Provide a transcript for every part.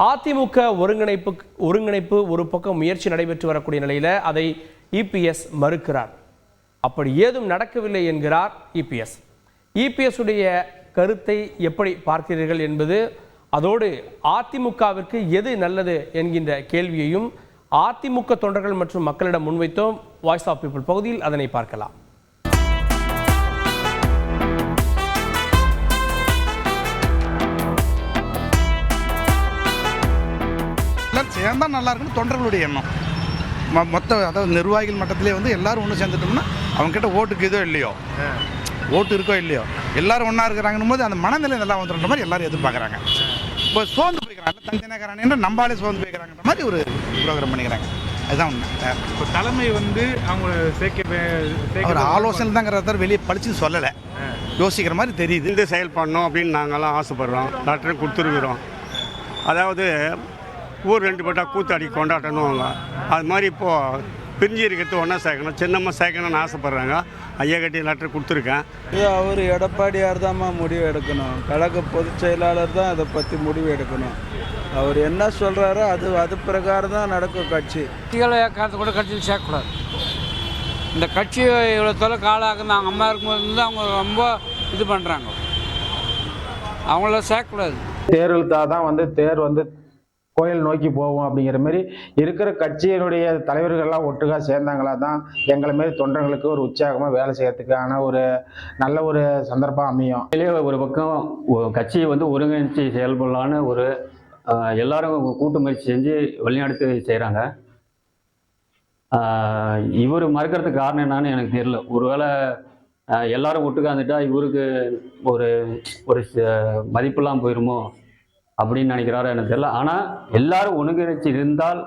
அதிமுக ஒருங்கிணைப்பு ஒரு பக்கம் முயற்சி நடைபெற்று வரக்கூடிய நிலையில் அதை இபிஎஸ் மறுக்கிறார். அப்படி ஏதும் நடக்கவில்லை என்கிறார் இபிஎஸ். இபிஎஸ் உடைய கருத்தை எப்படி பார்க்கிறீர்கள் என்பது, அதோடு அதிமுகவிற்கு எது நல்லது என்கின்ற கேள்வியையும் அதிமுக தொண்டர்கள் மற்றும் மக்களிடம் முன்வைத்தோம். வாய்ஸ் ஆஃப் பீப்புள் பகுதியில் அதனை பார்க்கலாம். சேர்ந்தா நல்லா இருக்குன்னு தொண்டர்களுடைய எண்ணம். மொத்த அதாவது நிர்வாகிகள் மட்டத்திலே எல்லாரும் ஒன்று சேர்ந்துட்டோம்னா அவங்ககிட்ட ஓட்டுக்கு இதோ இல்லையோ, ஓட்டு இருக்கோ இல்லையோ, எல்லாரும் ஒன்றா இருக்கிறாங்கன்னு போது அந்த மனநிலை நல்லா வந்துடுற மாதிரி எல்லாரும் எதிர்பார்க்குறாங்க. இப்போ சோர்ந்து போய்க்கிறாங்க, தனித்தனியாகிறாங்க, நம்பாலே சோர்ந்து போய்க்கிறாங்கன்ற மாதிரி ஒரு ப்ரோக்ராம் பண்ணிக்கிறாங்க. அதுதான் உண்மை. இப்போ தலைமை அவங்க ஒரு ஆலோசனை தாங்கிறத வெளியே படித்து சொல்லலை, யோசிக்கிற மாதிரி தெரியுது. இந்த செயல்படணும் அப்படின்னு நாங்கள்லாம் ஆசைப்படுறோம், டாக்டரை கொடுத்துருக்குறோம். அதாவது ஊர் ரெண்டு பட்டா கூத்தாடி கொண்டாட்டணுவாங்க, அது மாதிரி இப்போது பிரிஞ்சு இருக்கிறது ஒன்றா சேர்க்கணும், சின்னம்மா சேர்க்கணும்னு ஆசைப்பட்றாங்க. ஐயா கட்டி லெட்டர் கொடுத்துருக்கேன். அவர் எடப்பாடியார் தான்மா முடிவு எடுக்கணும், கழக பொதுச் செயலாளர் தான் அதை பற்றி முடிவு எடுக்கணும். அவர் என்ன சொல்கிறாரோ அது பிரகாரம் தான் நடக்கும். கட்சிகளை காலத்தை கூட கட்சியில் சேர்க்கக்கூடாது. இந்த கட்சி இவ்வளோ தொலை காலாக அவங்க அம்மா இருக்கும்போது அவங்க ரொம்ப இது பண்ணுறாங்க, அவங்கள சேர்க்கக்கூடாது. தேர்தல் தான் தேர் கோயில் நோக்கி போவோம் அப்படிங்கிற மாதிரி இருக்கிற கட்சியினுடைய தலைவர்கள்லாம் ஒட்டுக்காக சேர்ந்தாங்களா தான் எங்களை மாரி தொண்டர்களுக்கு ஒரு உற்சாகமாக வேலை செய்யறதுக்கான ஒரு நல்ல ஒரு சந்தர்ப்பம் அமையும். ஒரு பக்கம் கட்சியை ஒருங்கிணைச்சு செயல்படலான்னு ஒரு எல்லாரும் கூட்டு முயற்சி செஞ்சு வெளிநாடு செய்கிறாங்க. இவர் மறுக்கிறதுக்கு காரணம் என்னன்னு எனக்கு தெரியல. ஒருவேளை எல்லாரும் ஒட்டுக்காந்துட்டா இவருக்கு ஒரு ஒரு மதிப்பெல்லாம் போயிருமோ அப்படின்னு நினைக்கிறாரோ எனக்கு தெரியல. ஆனால் எல்லாரும் ஒருங்கிணைச்சு இருந்தால்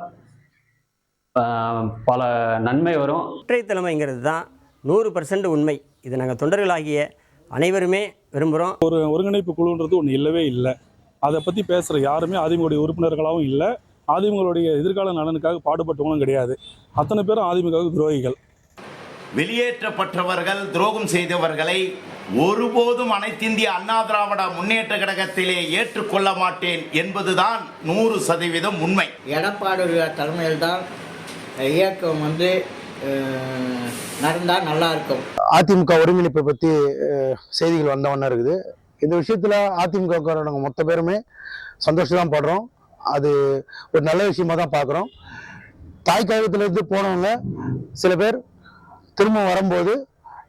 பல நன்மை வரும். ஒற்றை தலைமைங்கிறது தான் 100% உண்மை. இது நாங்கள் தொண்டர்களாகிய அனைவருமே விரும்புகிறோம். ஒரு ஒருங்கிணைப்பு குழுன்றது ஒன்று இல்லவே இல்லை. அதை பற்றி பேசுகிற யாருமே அதிமுக உறுப்பினர்களாகவும் இல்லை, அதிமுகவுடைய எதிர்கால நலனுக்காக பாடுபட்டவங்களும் கிடையாது. அத்தனை பேரும் அதிமுக துரோகிகள். வெளியேற்றப்பட்டவர்கள், துரோகம் செய்தவர்களை ஒருபோதும் அனைத்திந்திய அண்ணா திராவிட முன்னேற்ற கழகத்திலே ஏற்றுக்கொள்ள மாட்டேன் என்பதுதான் 100% உண்மை. எடப்பாடி தலைமையில் தான் இயக்கம் நடந்தால் நல்லா இருக்கும். அதிமுக ஒருங்கிணைப்பை பற்றி செய்திகள் வந்தவண்ணா இருக்குது. இந்த விஷயத்தில் அதிமுக மொத்த பேருமே சந்தோஷம் தான் படுறோம். அது ஒரு நல்ல விஷயமா தான் பார்க்குறோம். தாய் கழகத்திலிருந்து போனவங்க சில பேர் திரும்ப வரும்போது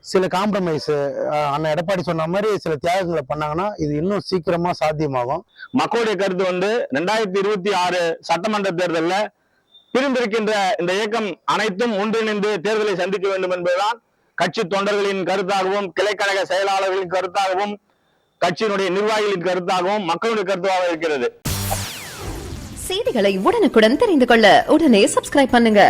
சில காம்ப்ரமைஸ், அண்ணன் எடப்பாடி சொன்ன மாதிரி சில தியாகங்களை பண்ணாங்கன்னா இது இன்னும் சீக்கிரமா சாத்தியமாகும். மக்களுடைய கருத்து 2026 சட்டமன்ற தேர்தலில் பிரிந்திருக்கின்ற இந்த இயக்கம் அனைத்தும் ஒன்றிணைந்து தேர்தலை சந்திக்க வேண்டும் என்பதுதான் கட்சி தொண்டர்களின் கருத்தாகவும், கிளைக்கழக செயலாளர்களின் கருத்தாகவும், கட்சியினுடைய நிர்வாகிகளின் கருத்தாகவும், மக்களுடைய கருத்தாக இருக்கிறது. செய்திகளை உடனுக்குடன் தெரிந்து கொள்ள உடனே சப்ஸ்கிரைப் பண்ணுங்க.